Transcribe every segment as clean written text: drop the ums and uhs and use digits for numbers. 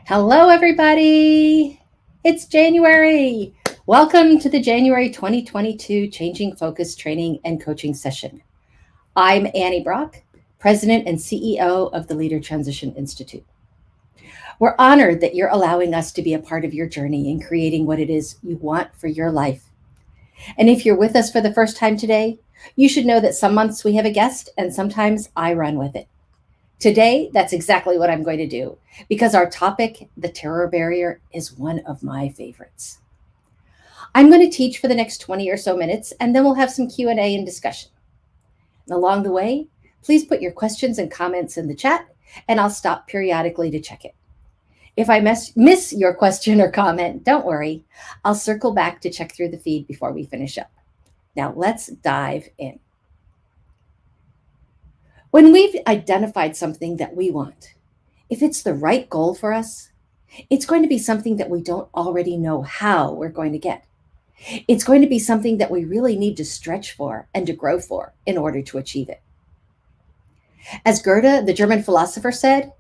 Hello, everybody. It's January. Welcome to the January 2022 Changing Focus Training and Coaching Session. I'm Annie Brock, President and CEO of the Leader Transition Institute. We're honored that you're allowing us to be a part of your journey in creating what it is you want for your life. And if you're with us for the first time today, you should know that some months we have a guest and sometimes I run with it. Today, that's exactly what I'm going to do because our topic, the terror barrier, is one of my favorites. I'm going to teach for the next 20 or so minutes and then we'll have some Q&A and discussion. And along the way, please put your questions and comments in the chat and I'll stop periodically to check it. If I miss your question or comment, don't worry. I'll circle back to check through the feed before we finish up. Now let's dive in. When we've identified something that we want, if it's the right goal for us, it's going to be something that we don't already know how we're going to get. It's going to be something that we really need to stretch for and to grow for in order to achieve it. As Goethe, the German philosopher, said,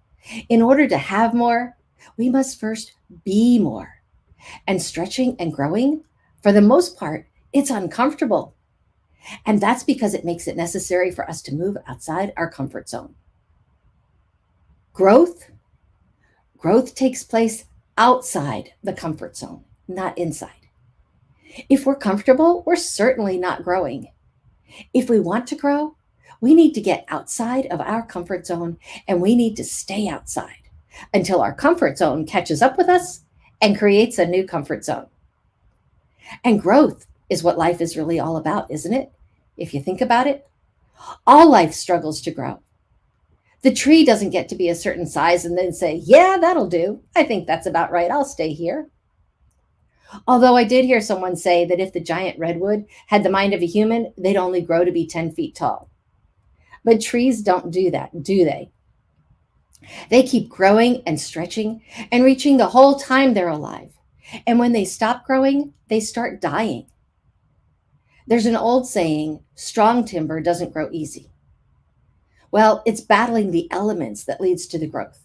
in order to have more, we must first be more. And stretching and growing, for the most part, it's uncomfortable. And that's because it makes it necessary for us to move outside our comfort zone. Growth takes place outside the comfort zone, not inside. If we're comfortable, we're certainly not growing. If we want to grow, we need to get outside of our comfort zone and we need to stay outside until our comfort zone catches up with us and creates a new comfort zone. And growth is what life is really all about, isn't it? If you think about it, all life struggles to grow. The tree doesn't get to be a certain size and then say, yeah, that'll do. I think that's about right. I'll stay here. Although I did hear someone say that if the giant redwood had the mind of a human, they'd only grow to be 10 feet tall. But trees don't do that, do they? They keep growing and stretching and reaching the whole time they're alive. And when they stop growing, they start dying. There's an old saying, strong timber doesn't grow easy. Well, it's battling the elements that leads to the growth.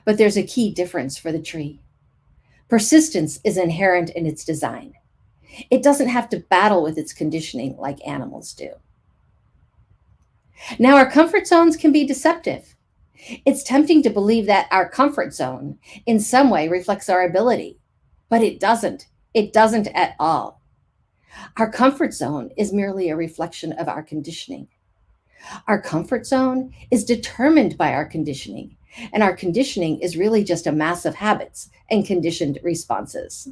But there's a key difference for the tree. Persistence is inherent in its design. It doesn't have to battle with its conditioning like animals do. Now, our comfort zones can be deceptive. It's tempting to believe that our comfort zone in some way reflects our ability, but it doesn't. It doesn't at all. Our comfort zone is merely a reflection of our conditioning. Our comfort zone is determined by our conditioning, and our conditioning is really just a mass of habits and conditioned responses.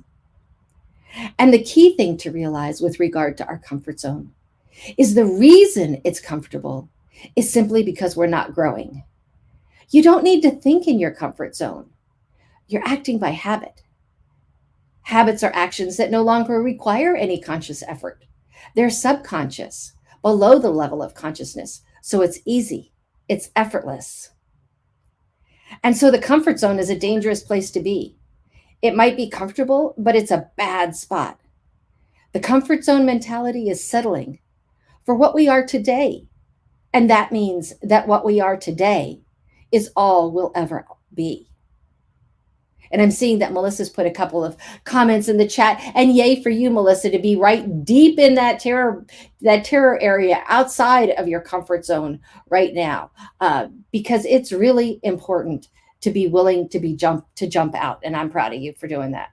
And the key thing to realize with regard to our comfort zone is the reason it's comfortable is simply because we're not growing. You don't need to think in your comfort zone. You're acting by habit. Habits are actions that no longer require any conscious effort. They're subconscious, below the level of consciousness. So it's easy. It's effortless. And so the comfort zone is a dangerous place to be. It might be comfortable, but it's a bad spot. The comfort zone mentality is settling for what we are today. And that means that what we are today is all we'll ever be. And I'm seeing that Melissa's put a couple of comments in the chat. And yay for you, Melissa, to be right deep in that terror area outside of your comfort zone right now, because it's really important to be willing to jump out. And I'm proud of you for doing that.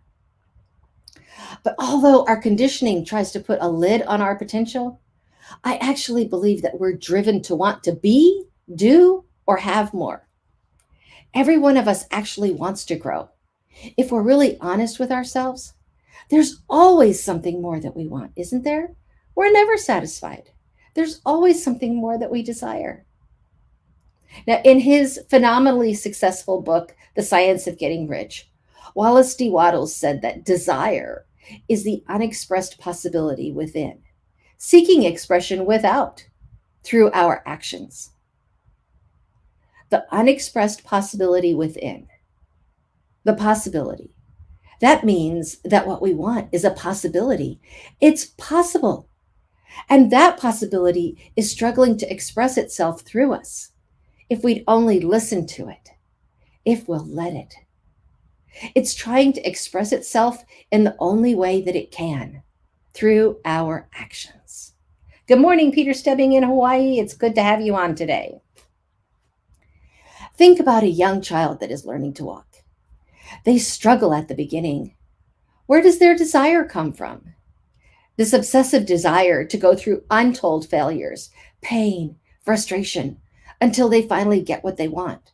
But although our conditioning tries to put a lid on our potential, I actually believe that we're driven to want to be, do, or have more. Every one of us actually wants to grow. If we're really honest with ourselves, there's always something more that we want, isn't there? We're never satisfied. There's always something more that we desire. Now, in his phenomenally successful book, The Science of Getting Rich, Wallace D. Wattles said that desire is the unexpressed possibility within, seeking expression without, through our actions. The unexpressed possibility within. The possibility. That means that what we want is a possibility. It's possible. And that possibility is struggling to express itself through us. If we'd only listen to it, if we'll let it. It's trying to express itself in the only way that it can, through our actions. Good morning, Peter Stebbing in Hawaii. It's good to have you on today. Think about a young child that is learning to walk. They struggle at the beginning. Where does their desire come from? This obsessive desire to go through untold failures, pain, frustration, until they finally get what they want.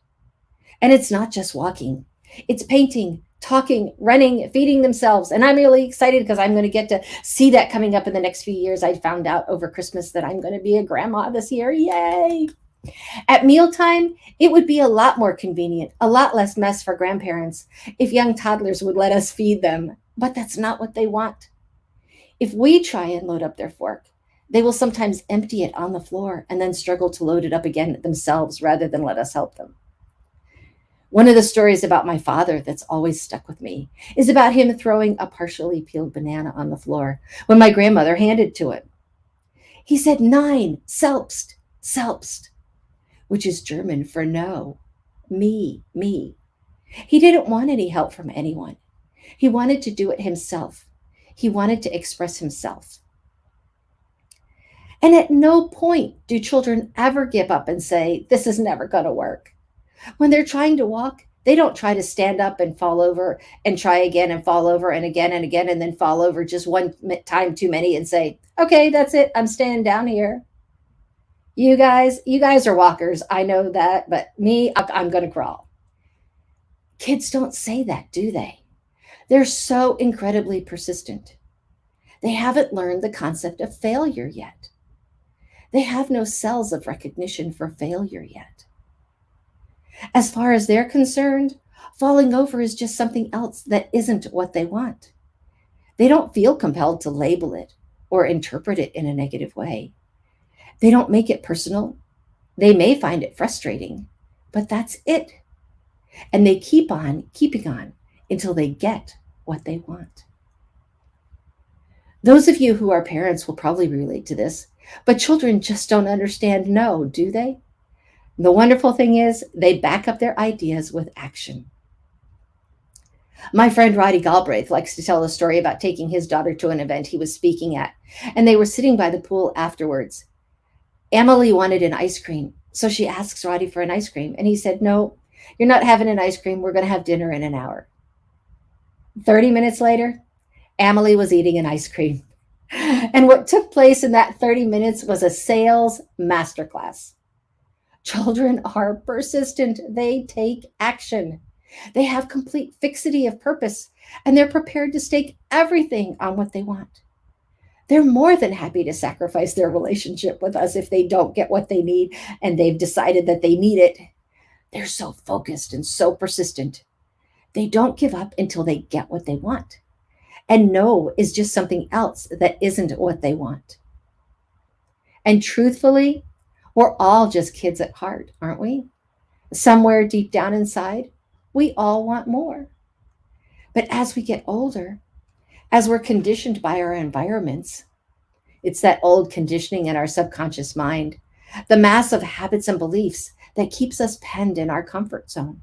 And it's not just walking, it's painting, talking, running, feeding themselves. And I'm really excited because I'm going to get to see that coming up in the next few years. I found out over Christmas that I'm going to be a grandma this year. Yay! At mealtime, it would be a lot more convenient, a lot less mess for grandparents if young toddlers would let us feed them. But that's not what they want. If we try and load up their fork, they will sometimes empty it on the floor and then struggle to load it up again themselves rather than let us help them. One of the stories about my father that's always stuck with me is about him throwing a partially peeled banana on the floor when my grandmother handed to him. He said, "Nein, selbst, selbst," which is German for no, me, me. He didn't want any help from anyone. He wanted to do it himself. He wanted to express himself. And at no point do children ever give up and say, "This is never going to work." When they're trying to walk, they don't try to stand up and fall over and try again and fall over and again and then fall over just one time too many and say, "Okay, that's it. I'm standing down here. You guys are walkers. I know that, but me, I'm going to crawl." Kids don't say that, do they? They're so incredibly persistent. They haven't learned the concept of failure yet. They have no cells of recognition for failure yet. As far as they're concerned, falling over is just something else that isn't what they want. They don't feel compelled to label it or interpret it in a negative way. They don't make it personal. They may find it frustrating, but that's it. And they keep on keeping on until they get what they want. Those of you who are parents will probably relate to this, but children just don't understand no, do they? The wonderful thing is they back up their ideas with action. My friend Roddy Galbraith likes to tell a story about taking his daughter to an event he was speaking at, and they were sitting by the pool afterwards. Emily wanted an ice cream, so she asks Roddy for an ice cream, and he said, "No, you're not having an ice cream. We're going to have dinner in an hour." 30 minutes later, Emily was eating an ice cream. And what took place in that 30 minutes was a sales masterclass. Children are persistent. They take action. They have complete fixity of purpose, and they're prepared to stake everything on what they want. They're more than happy to sacrifice their relationship with us if they don't get what they need and they've decided that they need it. They're so focused and so persistent. They don't give up until they get what they want. And no is just something else that isn't what they want. And truthfully, we're all just kids at heart, aren't we? Somewhere deep down inside, we all want more. But as we get older, as we're conditioned by our environments, it's that old conditioning in our subconscious mind, the mass of habits and beliefs that keeps us penned in our comfort zone.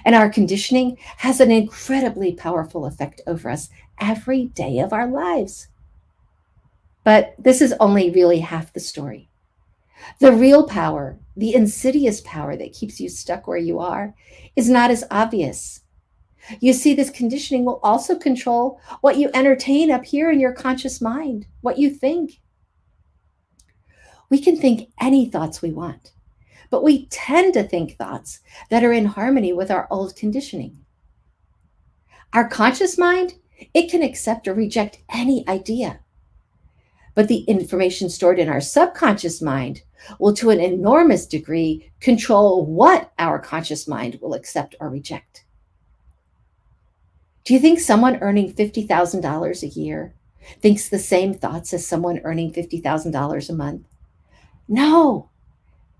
And our conditioning has an incredibly powerful effect over us every day of our lives. But this is only really half the story. The real power, the insidious power that keeps you stuck where you are, is not as obvious. You see, this conditioning will also control what you entertain up here in your conscious mind, what you think. We can think any thoughts we want, but we tend to think thoughts that are in harmony with our old conditioning. Our conscious mind, it can accept or reject any idea. But the information stored in our subconscious mind will, to an enormous degree, control what our conscious mind will accept or reject. Do you think someone earning $50,000 a year thinks the same thoughts as someone earning $50,000 a month? No.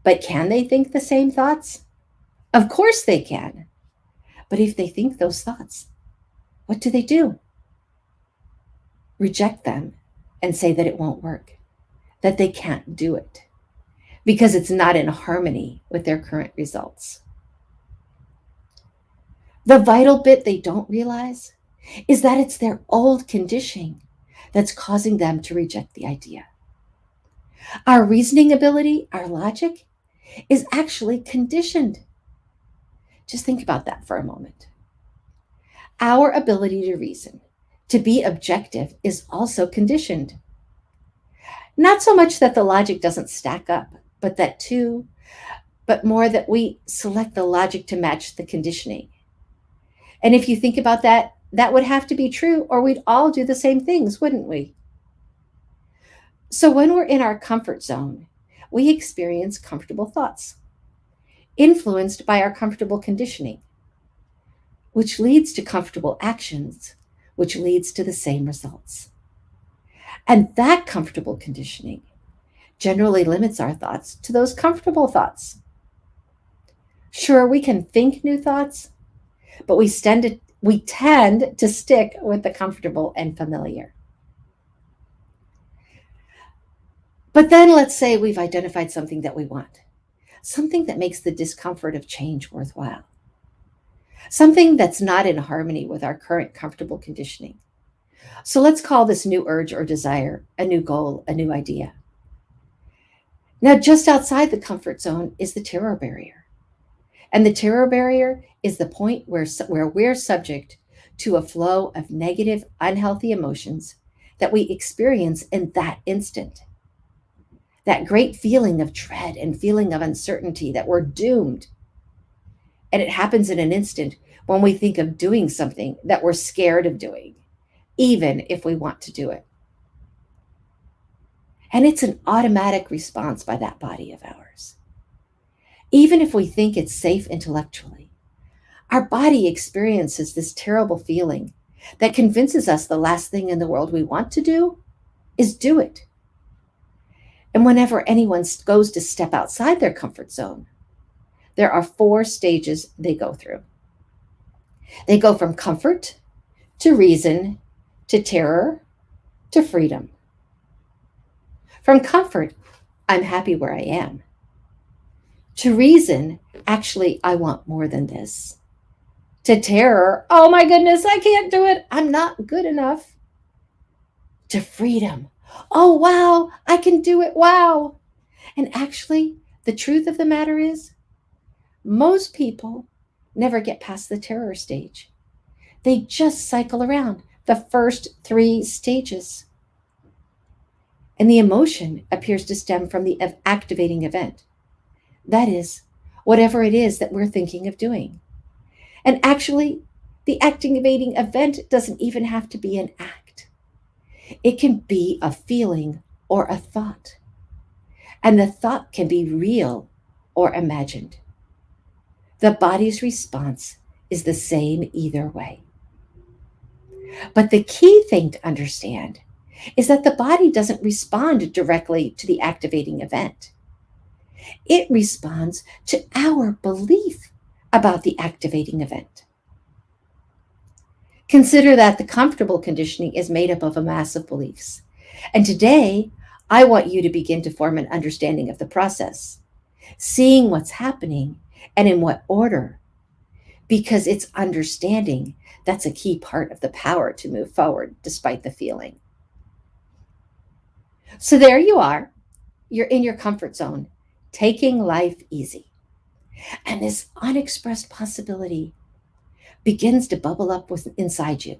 But can they think the same thoughts? Of course they can. But if they think those thoughts, what do? Reject them and say that it won't work, that they can't do it, because it's not in harmony with their current results. The vital bit they don't realize is that it's their old conditioning that's causing them to reject the idea. Our reasoning ability, our logic, is actually conditioned. Just think about that for a moment. Our ability to reason, to be objective, is also conditioned. Not so much that the logic doesn't stack up, but that too, but more that we select the logic to match the conditioning. And if you think about that, that would have to be true, or we'd all do the same things, wouldn't we? So when we're in our comfort zone, we experience comfortable thoughts, influenced by our comfortable conditioning, which leads to comfortable actions, which leads to the same results. And that comfortable conditioning generally limits our thoughts to those comfortable thoughts. Sure, we can think new thoughts, but we tend to stick with the comfortable and familiar. But then let's say we've identified something that we want, something that makes the discomfort of change worthwhile, something that's not in harmony with our current comfortable conditioning. So let's call this new urge or desire a new goal, a new idea. Now, just outside the comfort zone is the terror barrier. And the terror barrier is the point where we're subject to a flow of negative, unhealthy emotions that we experience in that instant. That great feeling of dread and feeling of uncertainty that we're doomed. And it happens in an instant when we think of doing something that we're scared of doing, even if we want to do it. And it's an automatic response by that body of ours. Even if we think it's safe intellectually, our body experiences this terrible feeling that convinces us the last thing in the world we want to do is do it. And whenever anyone goes to step outside their comfort zone, there are 4 stages they go through. They go from comfort to reason to terror to freedom. From comfort, I'm happy where I am. To reason, actually, I want more than this. To terror, oh my goodness, I can't do it. I'm not good enough. To freedom, oh wow, I can do it. Wow. And actually, the truth of the matter is, most people never get past the terror stage. They just cycle around the first 3 stages. And the emotion appears to stem from the activating event. That is, whatever it is that we're thinking of doing. And actually, the activating event doesn't even have to be an act. It can be a feeling or a thought. And the thought can be real or imagined. The body's response is the same either way. But the key thing to understand is that the body doesn't respond directly to the activating event. It responds to our belief about the activating event. Consider that the comfortable conditioning is made up of a mass of beliefs. And today, I want you to begin to form an understanding of the process, seeing what's happening and in what order, because it's understanding that's a key part of the power to move forward despite the feeling. So there you are. You're in your comfort zone, taking life easy. And this unexpressed possibility begins to bubble up inside you.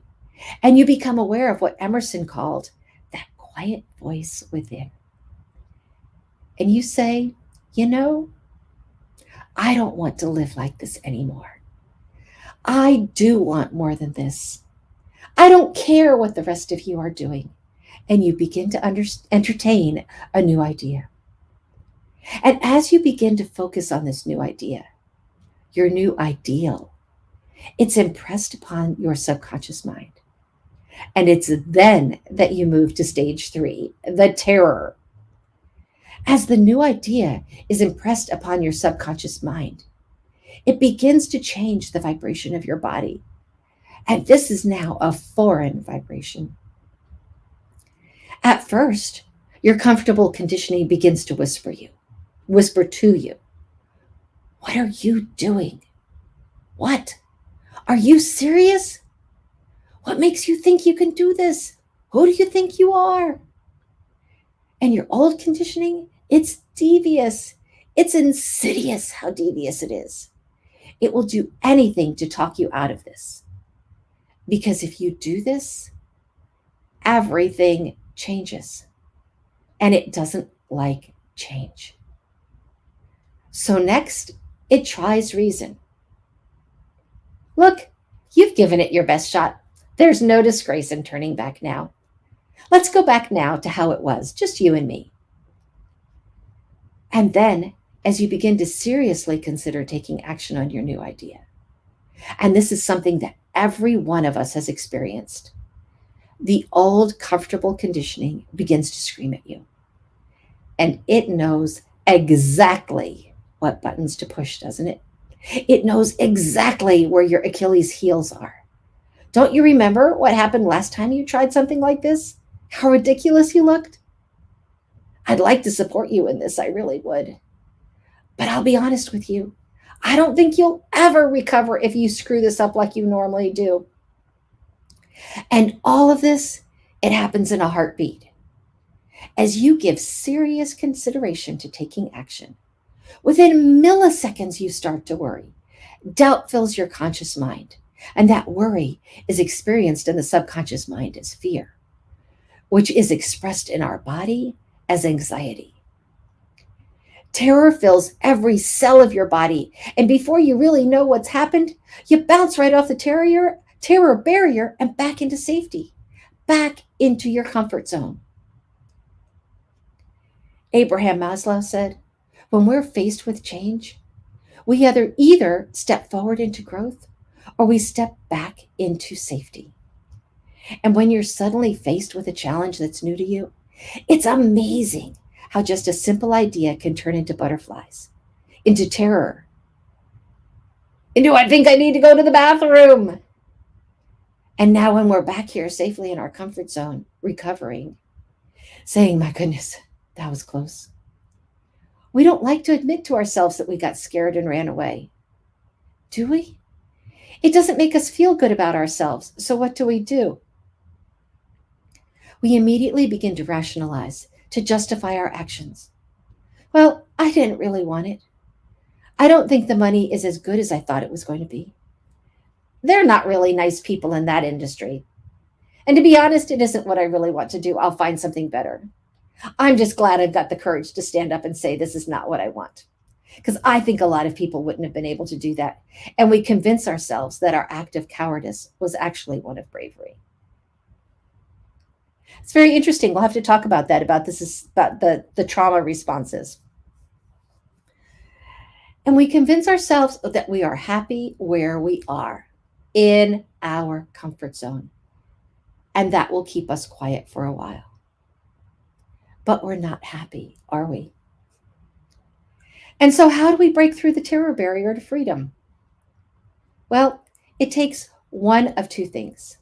And you become aware of what Emerson called that quiet voice within. And you say, you know, I don't want to live like this anymore. I do want more than this. I don't care what the rest of you are doing. And you begin to entertain a new idea. And as you begin to focus on this new idea, your new ideal, it's impressed upon your subconscious mind. And it's then that you move to stage 3, the terror. As the new idea is impressed upon your subconscious mind, it begins to change the vibration of your body. And this is now a foreign vibration. At first, your comfortable conditioning begins to whisper to you. What are you doing? What Are you serious? What makes you think you can do this? Who do you think you are? And your old conditioning, it's devious. It's insidious how devious it is. It will do anything to talk you out of this. Because if you do this, everything changes. And it doesn't like change. So next, it tries reason. Look, you've given it your best shot. There's no disgrace in turning back now. Let's go back now to how it was, just you and me. And then, as you begin to seriously consider taking action on your new idea, and this is something that every one of us has experienced, the old comfortable conditioning begins to scream at you. And it knows exactly what buttons to push, doesn't it? It knows exactly where your Achilles heels are. Don't you remember what happened last time you tried something like this? How ridiculous you looked? I'd like to support you in this, I really would. But I'll be honest with you. I don't think you'll ever recover if you screw this up like you normally do. And all of this, it happens in a heartbeat. As you give serious consideration to taking action, within milliseconds you start to worry. Doubt fills your conscious mind, and that worry is experienced in the subconscious mind as fear, which is expressed in our body as anxiety. Terror fills every cell of your body, and before you really know what's happened, you bounce right off the terror barrier and back into safety, back into your comfort zone. Abraham Maslow said, when we're faced with change, we either step forward into growth or we step back into safety. And when you're suddenly faced with a challenge that's new to you, it's amazing how just a simple idea can turn into butterflies, into terror, into I think I need to go to the bathroom. And now when we're back here safely in our comfort zone, recovering, saying, my goodness, that was close. We don't like to admit to ourselves that we got scared and ran away. Do we? It doesn't make us feel good about ourselves. So what do? We immediately begin to rationalize, to justify our actions. Well, I didn't really want it. I don't think the money is as good as I thought it was going to be. They're not really nice people in that industry. And to be honest, it isn't what I really want to do. I'll find something better. I'm just glad I've got the courage to stand up and say, this is not what I want. Because I think a lot of people wouldn't have been able to do that. And we convince ourselves that our act of cowardice was actually one of bravery. It's very interesting. We'll have to talk about that, about the trauma responses. And we convince ourselves that we are happy where we are in our comfort zone. And that will keep us quiet for a while. But we're not happy, are we? And so how do we break through the terror barrier to freedom? Well, it takes one of two things.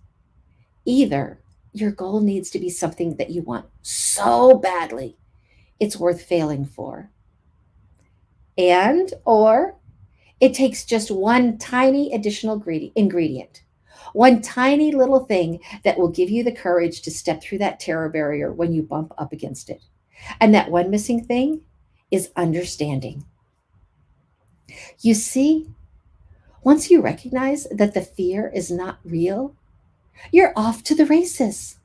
Either your goal needs to be something that you want so badly, it's worth failing for. Or it takes just one tiny additional ingredient, one tiny little thing that will give you the courage to step through that terror barrier when you bump up against it. And that one missing thing is understanding. You see, once you recognize that the fear is not real, you're off to the races.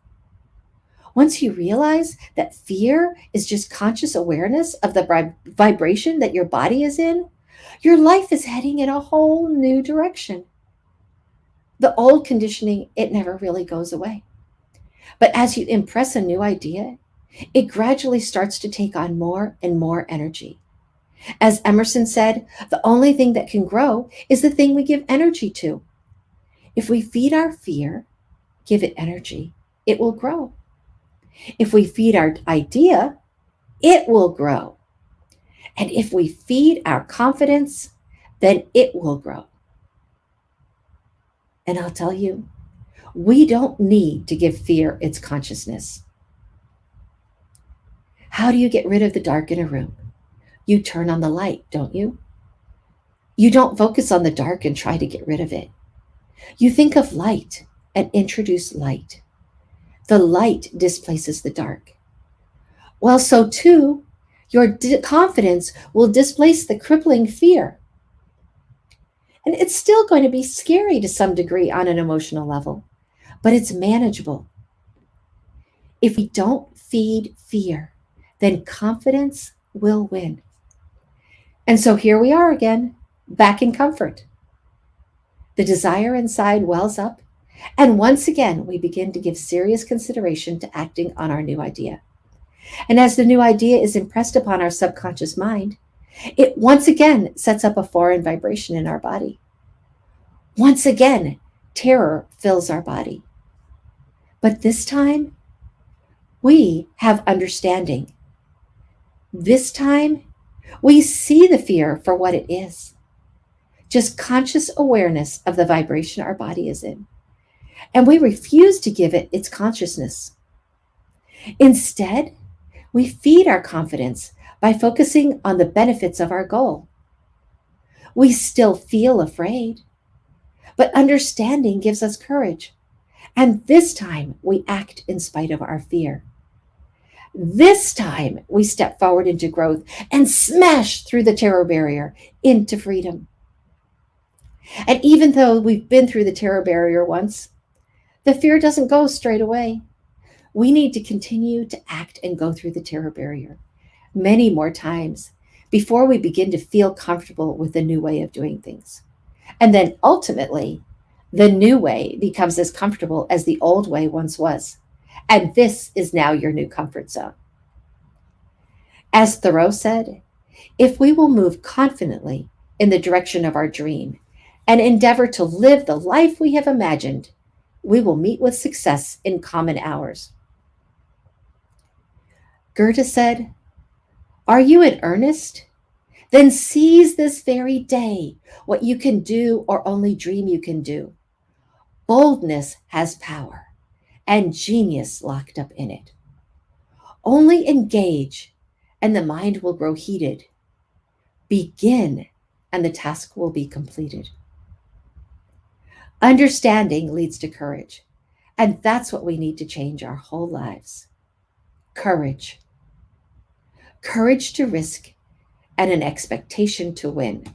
Once you realize that fear is just conscious awareness of the vibration that your body is in, your life is heading in a whole new direction. The old conditioning, it never really goes away. But as you impress a new idea, it gradually starts to take on more and more energy. As Emerson said, the only thing that can grow is the thing we give energy to. If we feed our fear, give it energy, it will grow. If we feed our idea, it will grow. And if we feed our confidence, then it will grow. And I'll tell you, we don't need to give fear its consciousness. How do you get rid of the dark in a room? You turn on the light, don't you? You don't focus on the dark and try to get rid of it. You think of light and introduce light. The light displaces the dark. Well, so too, your confidence will displace the crippling fear. And it's still going to be scary to some degree on an emotional level, but it's manageable. If we don't feed fear, then confidence will win. And so here we are again, back in comfort. The desire inside wells up, and once again, we begin to give serious consideration to acting on our new idea. And as the new idea is impressed upon our subconscious mind, it once again sets up a foreign vibration in our body. Once again, terror fills our body. But this time, we have understanding. This time, we see the fear for what it is, just conscious awareness of the vibration our body is in. And we refuse to give it its consciousness. Instead, we feed our confidence by focusing on the benefits of our goal. We still feel afraid, but understanding gives us courage. And this time, we act in spite of our fear. This time, we step forward into growth and smash through the terror barrier into freedom. And even though we've been through the terror barrier once, the fear doesn't go straight away. We need to continue to act and go through the terror barrier many more times before we begin to feel comfortable with the new way of doing things. And then ultimately, the new way becomes as comfortable as the old way once was. And this is now your new comfort zone. As Thoreau said, if we will move confidently in the direction of our dream and endeavor to live the life we have imagined, we will meet with success in common hours. Goethe said, "Are you in earnest? Then seize this very day what you can do or only dream you can do. Boldness has power and genius locked up in it. Only engage and the mind will grow heated. Begin and the task will be completed." Understanding leads to courage. And that's what we need to change our whole lives. Courage. Courage to risk and an expectation to win.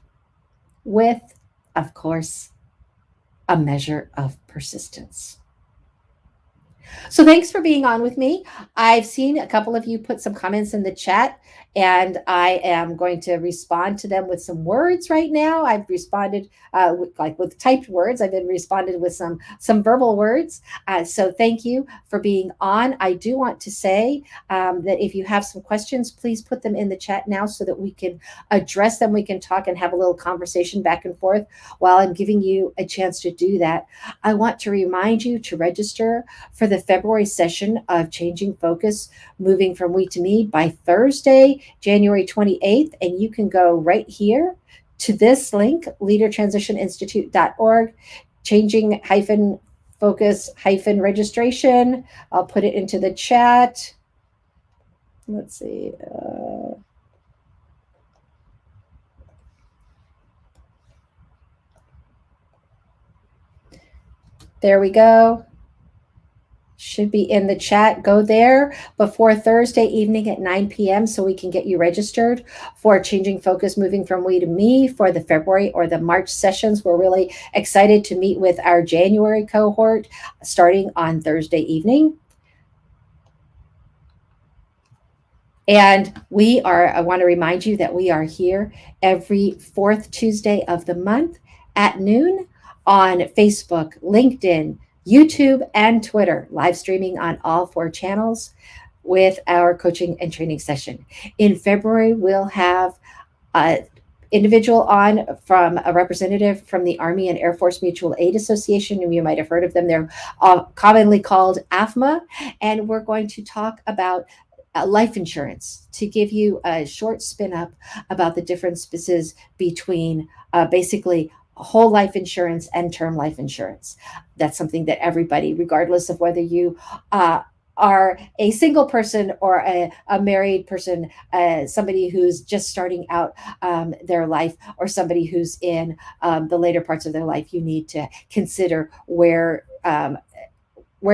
With, of course, a measure of persistence. So thanks for being on with me. I've seen a couple of you put some comments in the chat, and I am going to respond to them with some words right now. I've responded with typed words. I've been responded with some verbal words. So thank you for being on. I do want to say that if you have some questions, please put them in the chat now so that we can address them. We can talk and have a little conversation back and forth while I'm giving you a chance to do that. I want to remind you to register for the February session of Changing Focus, Moving from We to Me by Thursday, January 28th. And you can go right here to this link, leadertransitioninstitute.org, changing-focus-registration. I'll put it into the chat. Let's see. There we go. Should be in the chat. Go there before Thursday evening at 9 p.m. so we can get you registered for Changing Focus, Moving from We to Me for the February or the March sessions. We're really excited to meet with our January cohort starting on Thursday evening. And I want to remind you that we are here every fourth Tuesday of the month at noon on Facebook, LinkedIn, YouTube, and Twitter, live streaming on all 4 channels with our coaching and training session. In February, we'll have an individual on from a representative from the Army and Air Force Mutual Aid Association, and you might have heard of them. They're commonly called AFMA, and we're going to talk about life insurance to give you a short spin up about the differences between basically whole life insurance and term life insurance. That's something that everybody, regardless of whether you are a single person or a married person, somebody who's just starting out their life, or somebody who's in the later parts of their life, you need to consider where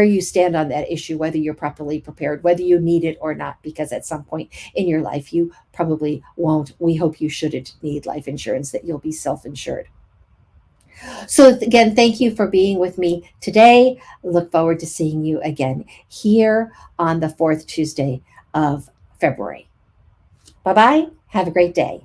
you stand on that issue, whether you're properly prepared, whether you need it or not, because at some point in your life, you probably won't. We hope you shouldn't need life insurance, that you'll be self insured. So, again, thank you for being with me today. Look forward to seeing you again here on the fourth Tuesday of February. Bye bye. Have a great day.